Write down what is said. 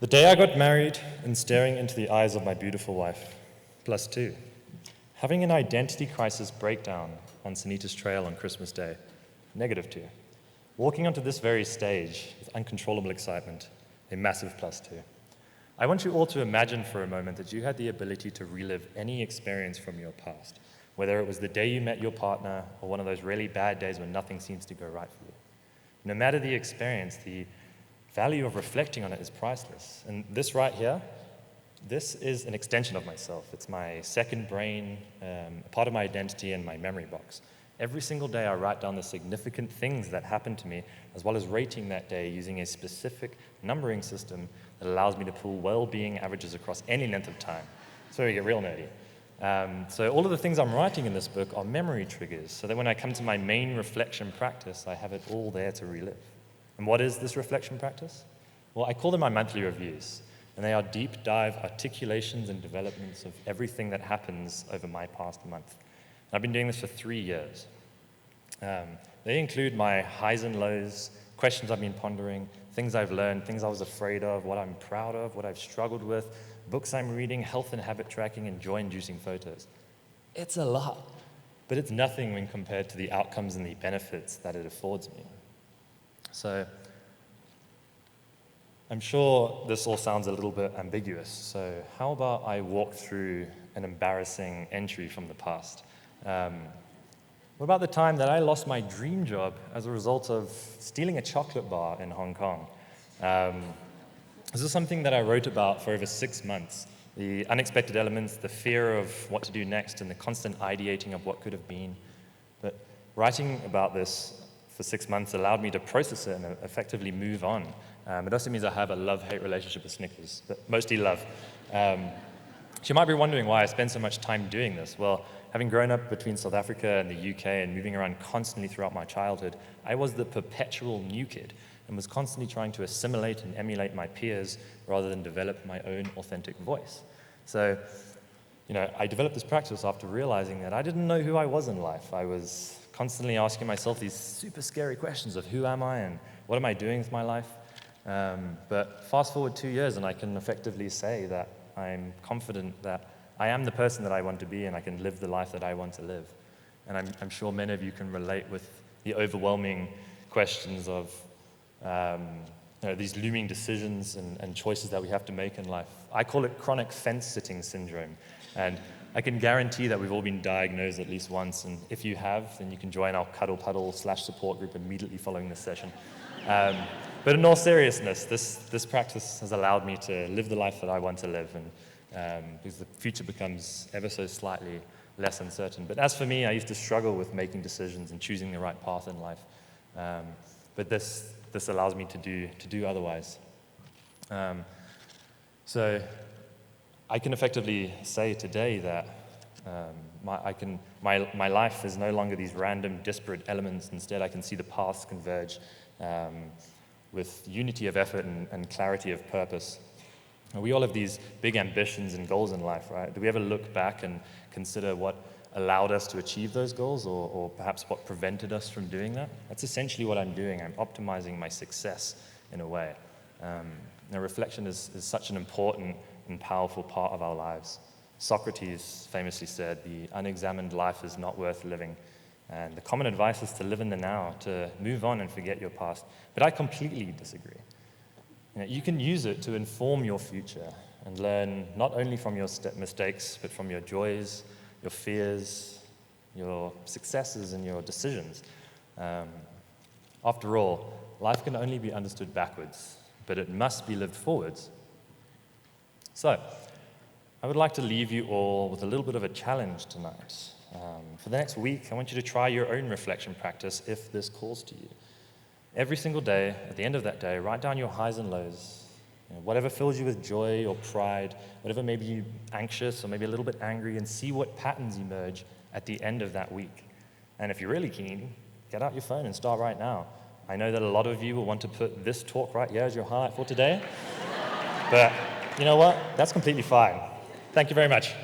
The day I got married and staring into the eyes of my beautiful wife, +2. Having an identity crisis breakdown on Sanita's Trail on Christmas Day, -2. Walking onto this very stage with uncontrollable excitement, a massive +2. I want you all to imagine for a moment that you had the ability to relive any experience from your past, whether it was the day you met your partner or one of those really bad days when nothing seems to go right for you. No matter the experience, the value of reflecting on it is priceless. And this right here, this is an extension of myself. It's my second brain, a part of my identity and my memory box. Every single day I write down the significant things that happened to me, as well as rating that day using a specific numbering system that allows me to pull well-being averages across any length of time. So we get real nerdy. So all of the things I'm writing in this book are memory triggers, so that when I come to my main reflection practice, I have it all there to relive. And what is this reflection practice? Well, I call them my monthly reviews, and they are deep dive articulations and developments of everything that happens over my past month. And I've been doing this for 3 years. They include my highs and lows, questions I've been pondering, things I've learned, things I was afraid of, what I'm proud of, what I've struggled with, books I'm reading, health and habit tracking, and joy-inducing photos. It's a lot, but it's nothing when compared to the outcomes and the benefits that it affords me. So I'm sure this all sounds a little bit ambiguous, so how about I walk through an embarrassing entry from the past? What about the time that I lost my dream job as a result of stealing a chocolate bar in Hong Kong? This is something that I wrote about for over 6 months. The unexpected elements, the fear of what to do next, and the constant ideating of what could have been. But writing about this for 6 months allowed me to process it and effectively move on. It also means I have a love-hate relationship with Snickers, but mostly love. So you might be wondering why I spend so much time doing this. Well, having grown up between South Africa and the UK and moving around constantly throughout my childhood, I was the perpetual new kid and was constantly trying to assimilate and emulate my peers rather than develop my own authentic voice. So, I developed this practice after realizing that I didn't know who I was in life. I was constantly asking myself these super scary questions of who am I and what am I doing with my life? But fast forward 2 years and I can effectively say that I'm confident that I am the person that I want to be and I can live the life that I want to live. And I'm sure many of you can relate with the overwhelming questions of these looming decisions and choices that we have to make in life. I call it chronic fence-sitting syndrome. And I can guarantee that we've all been diagnosed at least once. And if you have, then you can join our Cuddle Puddle /support group immediately following this session. But in all seriousness, this practice has allowed me to live the life that I want to live, and because the future becomes ever so slightly less uncertain. But as for me, I used to struggle with making decisions and choosing the right path in life. But this allows me to do otherwise. So I can effectively say today that my life is no longer these random, disparate elements. Instead, I can see the paths converge with unity of effort and clarity of purpose. And we all have these big ambitions and goals in life, right? Do we ever look back and consider what allowed us to achieve those goals or perhaps what prevented us from doing that? That's essentially what I'm doing. I'm optimizing my success in a way. Reflection is such an important and powerful part of our lives. Socrates famously said, "The unexamined life is not worth living." And the common advice is to live in the now, to move on and forget your past. But I completely disagree. You can use it to inform your future and learn not only from your mistakes, but from your joys, your fears, your successes, and your decisions. After all, life can only be understood backwards, but it must be lived forwards. So, I would like to leave you all with a little bit of a challenge tonight. For the next week, I want you to try your own reflection practice if this calls to you. Every single day, at the end of that day, write down your highs and lows. Whatever fills you with joy or pride, whatever made you anxious or maybe a little bit angry, and see what patterns emerge at the end of that week. And if you're really keen, get out your phone and start right now. I know that a lot of you will want to put this talk right here as your highlight for today. But you know what? That's completely fine. Thank you very much.